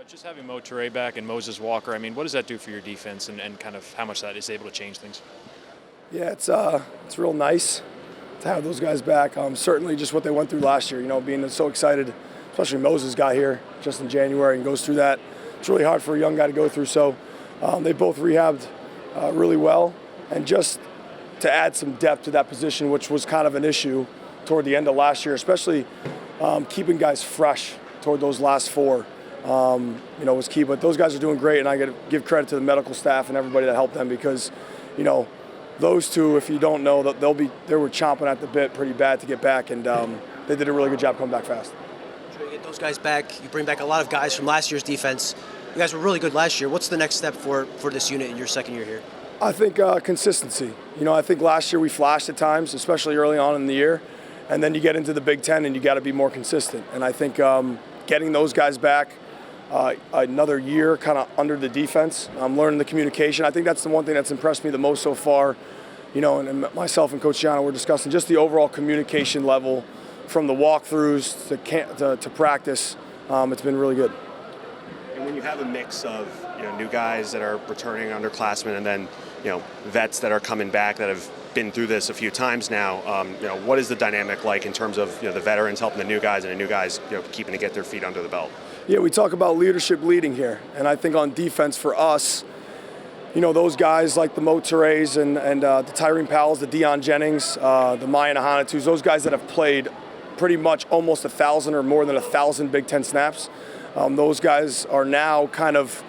Just having Moe back and Moses Walker, I mean, what does that do for your defense and kind of how much that is able to change things? Yeah, it's real nice to have those guys back. Certainly just what they went through last year, being so excited, especially Moses got here just in January and goes through that. It's really hard for a young guy to go through. So they both rehabbed really well. And just to add some depth to that position, which was kind of an issue toward the end of last year, especially keeping guys fresh toward those last four, was key. But those guys are doing great, and I got to give credit to the medical staff and everybody that helped them because, those two, if you don't know, they were chomping at the bit pretty bad to get back, and they did a really good job coming back fast. Sure, you get those guys back. You bring back a lot of guys from last year's defense. You guys were really good last year. What's the next step for this unit in your second year here? I think consistency. I think last year we flashed at times, especially early on in the year, and then you get into the Big Ten and you got to be more consistent. And I think getting those guys back another year kind of under the defense, learning the communication. I think that's the one thing that's impressed me the most so far. And myself and Coach Gianna were discussing just the overall communication level from the walkthroughs to practice. It's been really good. And when you have a mix of new guys that are returning underclassmen and then vets that are coming back that have been through this a few times now, what is the dynamic like in terms of the veterans helping the new guys and the new guys keeping to get their feet under the belt? Yeah, we talk about leadership leading here, and I think on defense for us, those guys like the Moe Leggetts and the Tyrene Powells, the Deion Jennings, the Maya Nahanatus, those guys that have played pretty much almost 1,000 or more than 1,000 Big Ten snaps. Those guys are now kind of,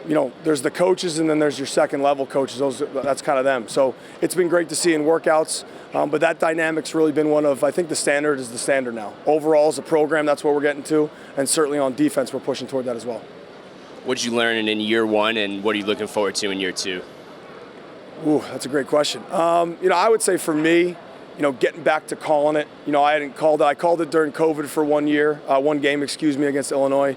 there's the coaches and then there's your second level coaches. That's kind of them. So it's been great to see in workouts, but that dynamic's really been one of, I think the standard is the standard now. Overall as a program, that's what we're getting to, and certainly on defense, we're pushing toward that as well. What did you learn in year one, and what are you looking forward to in year two? Ooh, that's a great question. I would say for me, getting back to calling it. I hadn't called it. I called it during COVID for one game, against Illinois.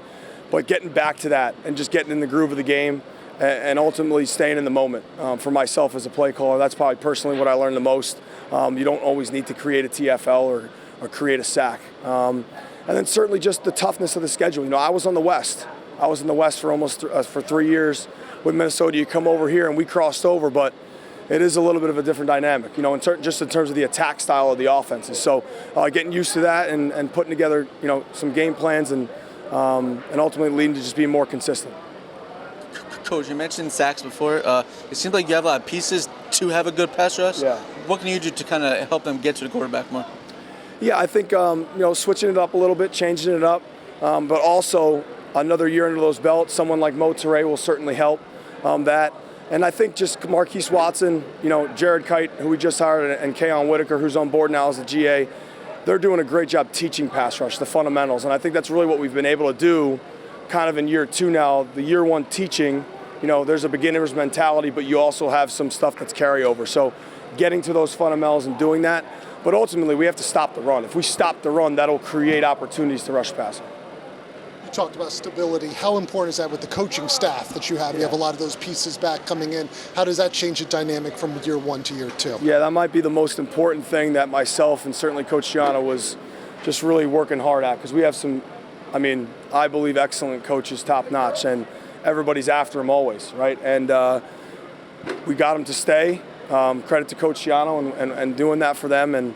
But getting back to that and just getting in the groove of the game and ultimately staying in the moment. For myself as a play caller, that's probably personally what I learned the most. You don't always need to create a TFL or create a sack. And then certainly just the toughness of the schedule. I was on the West. I was in the West for almost for 3 years with Minnesota. You come over here and we crossed over, but it is a little bit of a different dynamic, just in terms of the attack style of the offenses. So getting used to that and putting together, some game plans and ultimately leading to just being more consistent. Coach, you mentioned sacks before. It seems like you have a lot of pieces to have a good pass rush. Yeah. What can you do to kind of help them get to the quarterback more? Yeah, I think switching it up a little bit, changing it up, but also another year under those belts. Someone like Moe Leggett will certainly help that. And I think just Marquise Watson, Jared Kite, who we just hired, and Keon Whitaker, who's on board now as a GA, they're doing a great job teaching pass rush, the fundamentals. And I think that's really what we've been able to do kind of in year two now. The year one teaching, there's a beginner's mentality, but you also have some stuff that's carryover. So getting to those fundamentals and doing that. But ultimately, we have to stop the run. If we stop the run, that'll create opportunities to rush passing. You talked about stability. How important is that with the coaching staff that you have? Yeah. You have a lot of those pieces back coming in. How does that change the dynamic from year one to year two? Yeah, that might be the most important thing that myself and certainly Coach Gianna was just really working hard at, because we have some, I believe excellent coaches, top notch, and everybody's after them always, right? And we got them to stay. Credit to Coach Gianna and doing that for them. And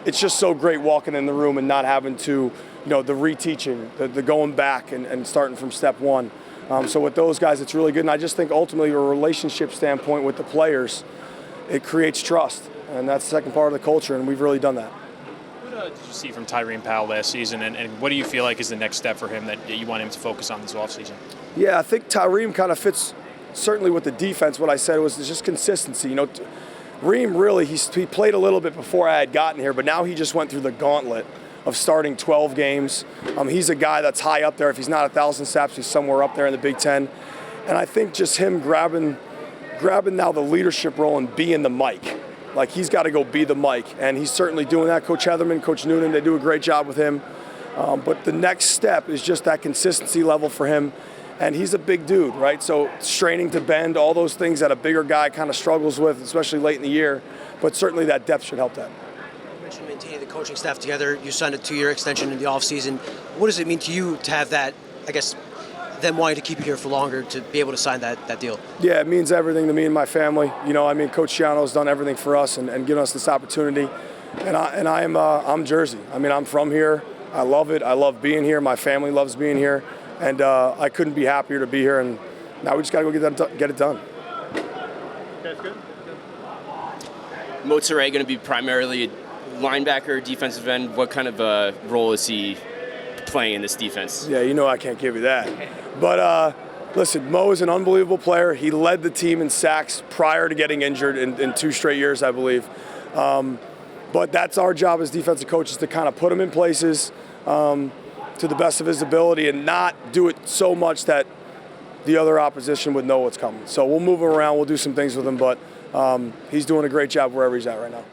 it's just so great walking in the room and not having to, the reteaching, the going back and starting from step one. So with those guys, it's really good. And I just think ultimately, from a relationship standpoint with the players, it creates trust. And that's the second part of the culture, and we've really done that. What did you see from Tyrene Powell last season, and what do you feel like is the next step for him that you want him to focus on this offseason? Yeah, I think Tyrene kind of fits certainly with the defense. What I said was just consistency. Reem really, he played a little bit before I had gotten here, but now he just went through the gauntlet of starting 12 games. He's a guy that's high up there. If he's not 1,000 snaps, he's somewhere up there in the Big Ten. And I think just him grabbing now the leadership role and being the mic. Like, he's got to go be the mic, and he's certainly doing that. Coach Heatherman, Coach Noonan, they do a great job with him. But the next step is just that consistency level for him. And he's a big dude, right? So straining to bend, all those things that a bigger guy kind of struggles with, especially late in the year. But certainly that depth should help that. You mentioned maintaining the coaching staff together. You signed a 2-year extension in the offseason. What does it mean to you to have that, them wanting to keep you here for longer to be able to sign that deal? Yeah, it means everything to me and my family. Coach Schiano's done everything for us and given us this opportunity. And I'm Jersey. I'm from here. I love it. I love being here. My family loves being here. And I couldn't be happier to be here. And now we just got to go get it done. That's good. Moe going to be primarily a linebacker, defensive end. What kind of role is he playing in this defense? Yeah, I can't give you that. But listen, Moe is an unbelievable player. He led the team in sacks prior to getting injured in 2 straight years, I believe. But that's our job as defensive coaches, to kind of put him in places to the best of his ability and not do it so much that the other opposition would know what's coming. So we'll move him around. We'll do some things with him, but he's doing a great job wherever he's at right now.